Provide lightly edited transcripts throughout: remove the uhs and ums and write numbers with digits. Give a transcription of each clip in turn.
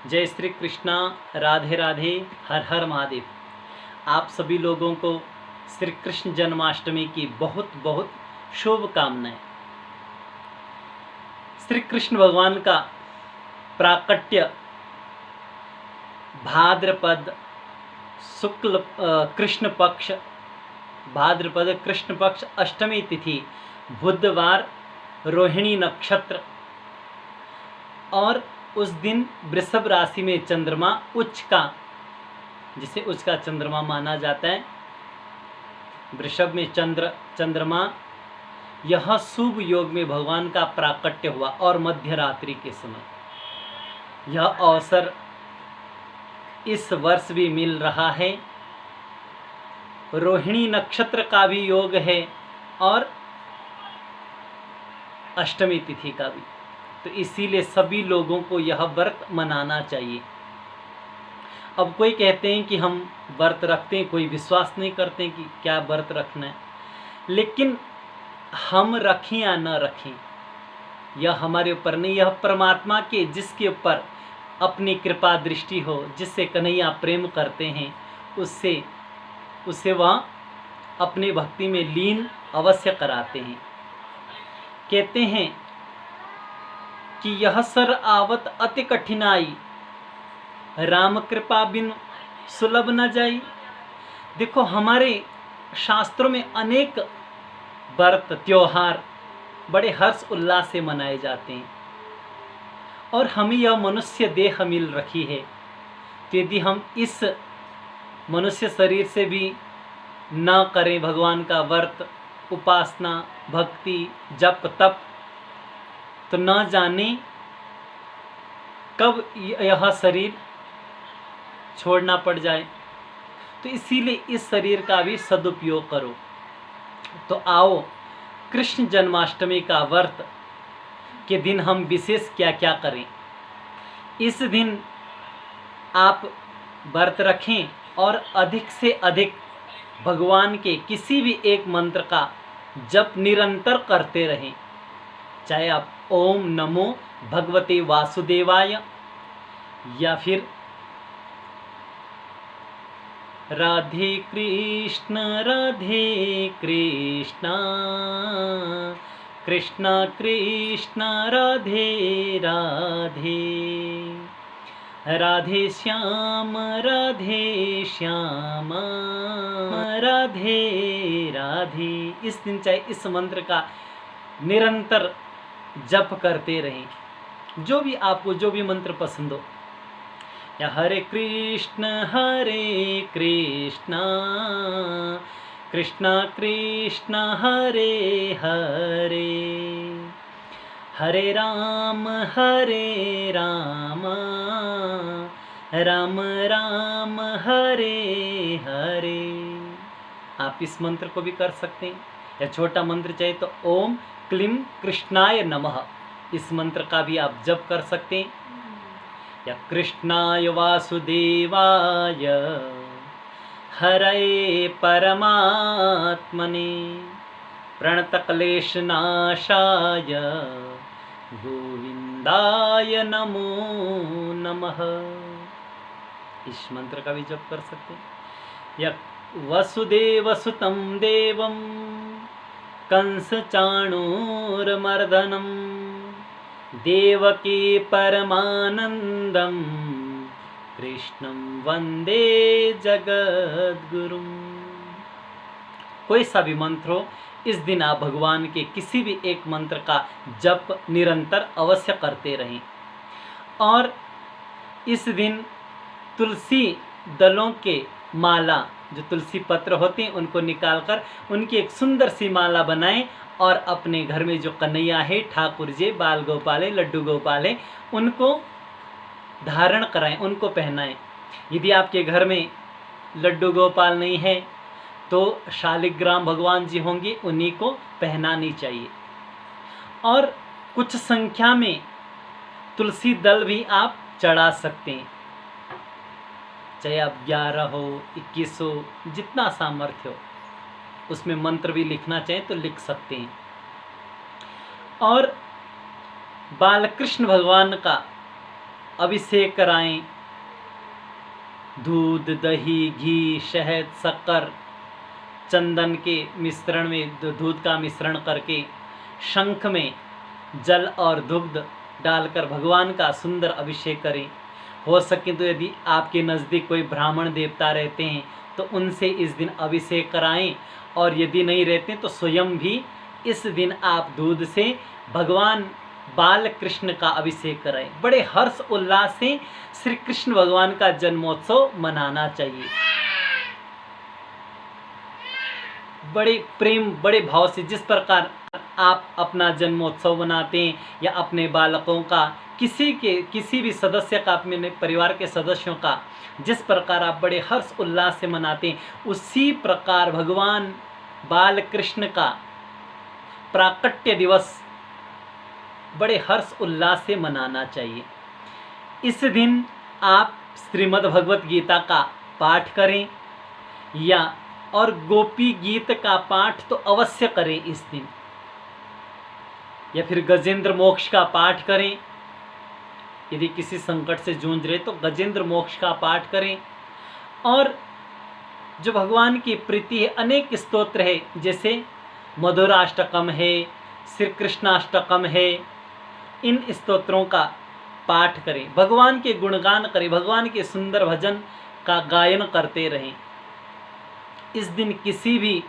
जय श्री कृष्णा, राधे राधे, हर हर महादेव। आप सभी लोगों को श्री कृष्ण जन्माष्टमी की बहुत बहुत शुभकामनाएं। श्री कृष्ण भगवान का प्राकट्य भाद्रपद शुक्ल कृष्ण पक्ष भाद्रपद कृष्ण पक्ष अष्टमी तिथि बुधवार रोहिणी नक्षत्र, और उस दिन वृषभ राशि में चंद्रमा उच्च का, जिसे उच्च का चंद्रमा माना जाता है, वृषभ में चंद्रमा, यह शुभ योग में भगवान का प्राकट्य हुआ। और मध्य रात्रि के समय यह अवसर इस वर्ष भी मिल रहा है। रोहिणी नक्षत्र का भी योग है और अष्टमी तिथि का भी, तो इसीलिए सभी लोगों को यह व्रत मनाना चाहिए। अब कोई कहते हैं कि हम व्रत रखते हैं, कोई विश्वास नहीं करते कि क्या व्रत रखना है, लेकिन हम रखें या न रखें यह हमारे ऊपर नहीं, यह परमात्मा के जिसके ऊपर अपनी कृपा दृष्टि हो, जिससे कन्हैया प्रेम करते हैं, उससे वह अपनी भक्ति में लीन अवश्य कराते हैं। कहते हैं कि यह सर आवत अति कठिनाई, राम कृपा बिन सुलभ न जाई। देखो, हमारे शास्त्रों में अनेक व्रत त्योहार बड़े हर्ष उल्लास से मनाए जाते हैं, और हमें यह मनुष्य देह मिल रखी है, तो यदि हम इस मनुष्य शरीर से भी न करें भगवान का व्रत, उपासना, भक्ति, जप, तप, तो न जाने कब यह शरीर छोड़ना पड़ जाए। तो इसीलिए इस शरीर का भी सदुपयोग करो। तो आओ, कृष्ण जन्माष्टमी का व्रत के दिन हम विशेष क्या क्या करें। इस दिन आप व्रत रखें और अधिक से अधिक भगवान के किसी भी एक मंत्र का जप निरंतर करते रहें। चाहे आप ओम नमो भगवते वासुदेवाय, या फिर राधे कृष्ण कृष्ण कृष्ण राधे राधे, राधे श्याम राधे राधे। इस दिन चाहे इस मंत्र का निरंतर जप करते रहें, जो भी आपको जो भी मंत्र पसंद हो, या हरे कृष्ण कृष्ण कृष्ण हरे हरे, हरे राम राम राम हरे हरे। आप इस मंत्र को भी कर सकते हैं, या छोटा मंत्र चाहे तो ओम क्लीं कृष्णाय नमः, इस मंत्र का भी आप जप कर सकते हैं। या कृष्णाय वासुदेवाय हरये परमात्मने प्रणतक्लेशनाशाय गोविंदाय नमो नमः, इस मंत्र का भी जप कर सकते हैं। या वसुदेवसुतं देवं कंसचाणूरमर्दनं देवकी परमानंदं कृष्णं वंदे जगद्गुरुं। कोई सा भी मंत्र हो, इस दिन आप भगवान के किसी भी एक मंत्र का जप निरंतर अवश्य करते रहें। और इस दिन तुलसी दलों के माला, जो तुलसी पत्र होते हैं, उनको निकालकर उनकी एक सुंदर सी माला बनाएं, और अपने घर में जो कन्हैया है, ठाकुर जी, बाल गोपाल है, लड्डू गोपाल है, उनको धारण कराएं, उनको पहनाएं। यदि आपके घर में लड्डू गोपाल नहीं है तो शालिग्राम भगवान जी होंगे, उन्हीं को पहनानी चाहिए। और कुछ संख्या में तुलसी दल भी आप चढ़ा सकते हैं, चाहे आप 11 हो, 21 हो, जितना सामर्थ्य हो, उसमें मंत्र भी लिखना चाहें तो लिख सकते हैं। और बालकृष्ण भगवान का अभिषेक कराएं, दूध, दही, घी, शहद, शक्कर, चंदन के मिश्रण में दूध का मिश्रण करके शंख में जल और दुग्ध डालकर भगवान का सुंदर अभिषेक करें। हो सके तो यदि आपके नज़दीक कोई ब्राह्मण देवता रहते हैं तो उनसे इस दिन अभिषेक कराएं, और यदि नहीं रहते तो स्वयं भी इस दिन आप दूध से भगवान बाल कृष्ण का अभिषेक कराएं। बड़े हर्ष उल्लास से श्री कृष्ण भगवान का जन्मोत्सव मनाना चाहिए। बड़े प्रेम, बड़े भाव से, जिस प्रकार आप अपना जन्मोत्सव मनाते हैं या अपने बालकों का, किसी भी सदस्य का, अपने परिवार के सदस्यों का जिस प्रकार आप बड़े हर्ष उल्लास से मनाते हैं, उसी प्रकार भगवान बाल कृष्ण का प्राकट्य दिवस बड़े हर्ष उल्लास से मनाना चाहिए। इस दिन आप श्रीमद् भगवत गीता का पाठ करें और गोपी गीत का पाठ तो अवश्य करें इस दिन, या फिर गजेंद्र मोक्ष का पाठ करें। यदि किसी संकट से जूझ रहे तो गजेंद्र मोक्ष का पाठ करें। और जो भगवान की प्रीति है, अनेक स्तोत्र है, जैसे मधुराष्टकम है, श्री कृष्णाष्टकम है, इन स्तोत्रों का पाठ करें, भगवान के गुणगान करें, भगवान के सुंदर भजन का गायन करते रहें। इस दिन किसी भी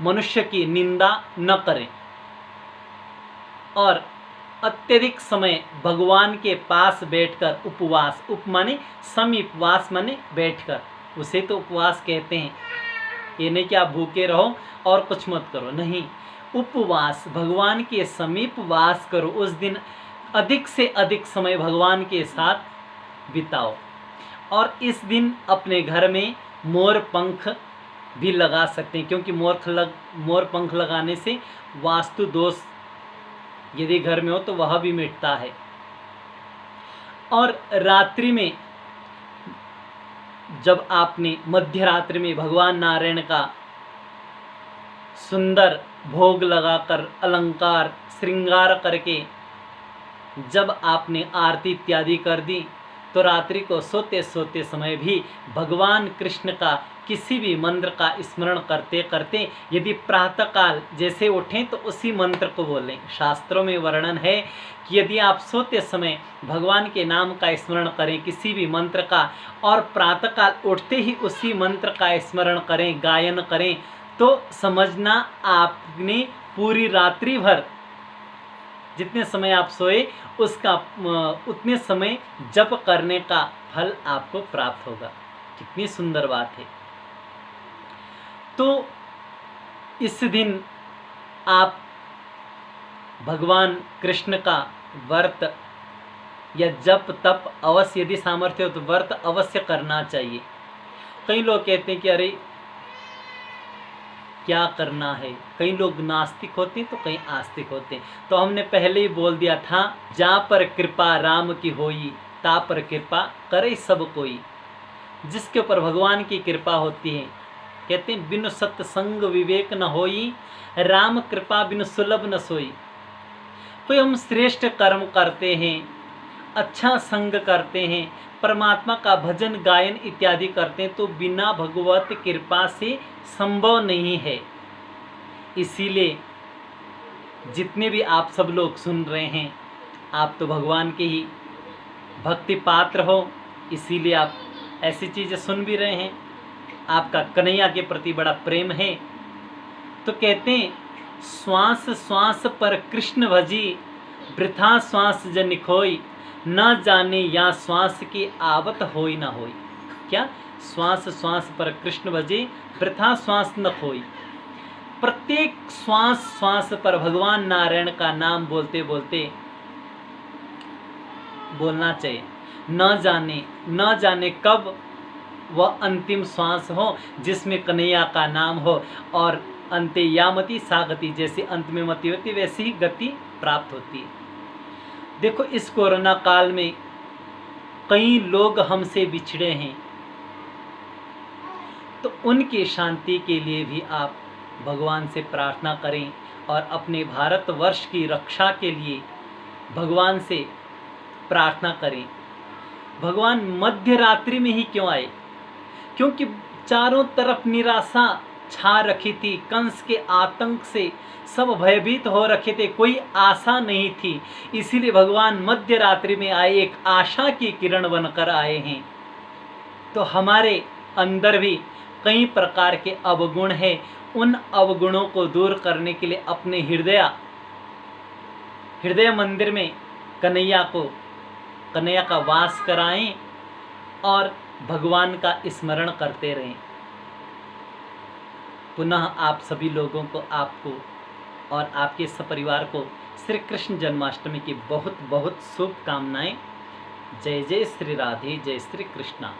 मनुष्य की निंदा न करें और अत्यधिक समय भगवान के पास बैठकर उपवास, माने समीपवास माने बैठकर, उसे तो उपवास कहते हैं। ये नहीं कि आप भूखे रहो और कुछ मत करो, नहीं, उपवास, भगवान के समीप वास करो। उस दिन अधिक से अधिक समय भगवान के साथ बिताओ। और इस दिन अपने घर में मोर पंख भी लगा सकते हैं, क्योंकि मोर पंख लगाने से वास्तु दोष यदि घर में हो तो वह भी मिटता है। और रात्रि में जब आपने मध्य रात्रि में भगवान नारायण का सुंदर भोग लगाकर, अलंकार श्रृंगार करके जब आपने आरती इत्यादि कर दी, तो रात्रि को सोते सोते समय भी भगवान कृष्ण का किसी भी मंत्र का स्मरण करते करते यदि प्रातःकाल जैसे उठें तो उसी मंत्र को बोलें। शास्त्रों में वर्णन है कि यदि आप सोते समय भगवान के नाम का स्मरण करें, किसी भी मंत्र का, और प्रातःकाल उठते ही उसी मंत्र का स्मरण करें, गायन करें, तो समझना आपने पूरी रात्रि भर जितने समय आप सोए उसका उतने समय जप करने का फल आपको प्राप्त होगा। कितनी सुंदर बात है। तो इस दिन आप भगवान कृष्ण का व्रत या जप तप अवश्य, यदि सामर्थ्य हो तो व्रत अवश्य करना चाहिए। कई लोग कहते हैं कि अरे क्या करना है, कई लोग नास्तिक होते हैं तो कई आस्तिक होते हैं। तो हमने पहले ही बोल दिया था, जहाँ पर कृपा राम की होई ता पर कृपा करे सब कोई। जिसके ऊपर भगवान की कृपा होती है, कहते हैं बिनु सत्संग विवेक न होई, राम कृपा बिनु सुलभ न सोई। कोई हम श्रेष्ठ कर्म करते हैं, अच्छा संग करते हैं, परमात्मा का भजन गायन इत्यादि करते हैं, तो बिना भगवत कृपा से संभव नहीं है। इसीलिए जितने भी आप सब लोग सुन रहे हैं, आप तो भगवान के ही भक्ति पात्र हो, इसीलिए आप ऐसी चीज़ें सुन भी रहे हैं। आपका कन्हैया के प्रति बड़ा प्रेम है। तो कहते हैं श्वास श्वास पर कृष्ण भजी, वृथा श्वास जन खोई, न जाने या श्वास की आवत होई ना होई। क्या? श्वास श्वास पर कृष्ण भजे, वृथा श्वास न खोई। प्रत्येक श्वास श्वास पर भगवान नारायण का नाम बोलते बोलते बोलना चाहिए। न जाने कब वह अंतिम श्वास हो जिसमें कन्हैया का नाम हो, और अंते यामति सा गति, जैसे अंत में मति होती वैसी ही गति प्राप्त होती है। देखो, इस कोरोना काल में कई लोग हमसे बिछड़े हैं, तो उनकी शांति के लिए भी आप भगवान से प्रार्थना करें और अपने भारतवर्ष की रक्षा के लिए भगवान से प्रार्थना करें। भगवान मध्य रात्रि में ही क्यों आए? क्योंकि चारों तरफ निराशा छा रखी थी, कंस के आतंक से सब भयभीत हो रखे थे, कोई आशा नहीं थी। इसीलिए भगवान मध्य रात्रि में आए, एक आशा की किरण बनकर आए हैं। तो हमारे अंदर भी कई प्रकार के अवगुण हैं, उन अवगुणों को दूर करने के लिए अपने हृदय मंदिर में कन्हैया का वास कराएं और भगवान का स्मरण करते रहें। पुनः आप सभी लोगों को, आपको और आपके सपरिवार को श्री कृष्ण जन्माष्टमी की बहुत बहुत शुभकामनाएं। जय जय श्री राधे, जय श्री कृष्णा।